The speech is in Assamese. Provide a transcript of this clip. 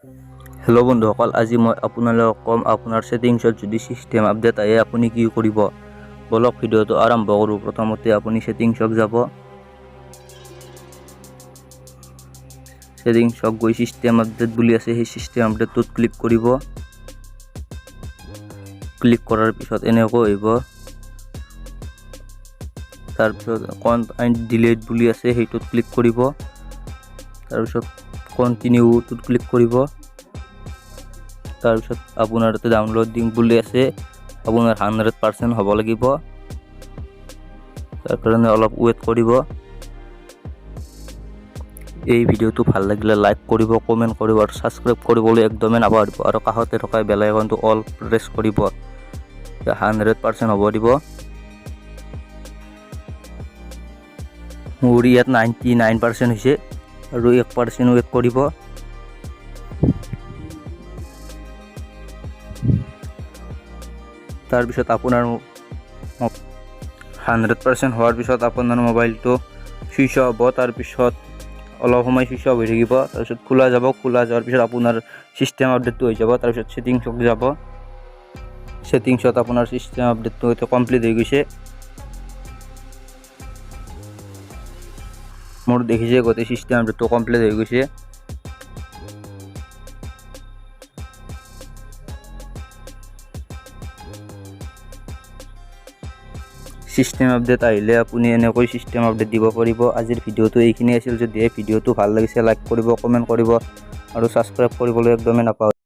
हेलो बंधुসকল, আজি मैं আপোনালোকক কম আপোনাৰ সেটিংছত যদি সিস্টেম আপডেট আহে আপুনি কি কৰিব। বলক ভিডিওটো আৰম্ভ কৰোঁ। প্ৰথমতে আপুনি সেটিংছত যাব। সেটিংছত গৈ সিস্টেম আপডেট বুলি আছে, সেই সিস্টেম আপডেটটোত ক্লিক কৰিব। ক্লিক কৰাৰ পিছত এনেকৈ আহিব। তাৰপিছত কন্টেন্ট ডিলিট বুলি আছে, সেইটোত ক্লিক কৰিব। তাৰপিছত কন্টিনিউটোত ক্লিক কৰিব। তাৰপিছত আপোনাৰ তাতে ডাউনলোডিং বুলি আছে, আপোনাৰ 100% হ'ব লাগিব। তাৰ কাৰণে অলপ ৱেট কৰিব। এই ভিডিওটো ভাল লাগিলে লাইক কৰিব, কমেন্ট কৰিব আৰু সাবস্ক্ৰাইব কৰিবলৈ একদমেই নাপাহৰিব আৰু কাষতে থকা বেল আইকনটো অল প্ৰেছ কৰিব। 100% হ'ব দিব। মোৰ ইয়াত 99% হৈছে আৰু 1% ৱেট কৰিব। তাৰপিছত আপোনাৰ 100% হোৱাৰ পিছত আপোনাৰ মোবাইলটো সুইচ অফ হ'ব। তাৰপিছত অলপ সময় সুইচ অফ হৈ থাকিব। তাৰপিছত খোলা যাব। খোলা যোৱাৰ পিছত আপোনাৰ সিস্টেম আপডেটটো হৈ যাব। তাৰপিছত সেটিংছত যাব। সেটিংছত আপোনাৰ সিস্টেম আপডেটটো এতিয়া কমপ্লিট হৈ গৈছে। মোৰ দেখিছে গোটেই সিস্টেম আপডেটটো কমপ্লিট হৈ গৈছে। সিস্টেম আপডেট আহিলে আপুনি এনেকৈ সিস্টেম আপডেট দিব পাৰিব। আজিৰ ভিডিওটো এইখিনি আছিল। যদি এই ভিডিওটো ভাল লাগিছে লাইক কৰিব, কমেন্ট কৰিব আৰু সাবস্ক্ৰাইব কৰিবলৈ একদমেই নাপাহৰিব।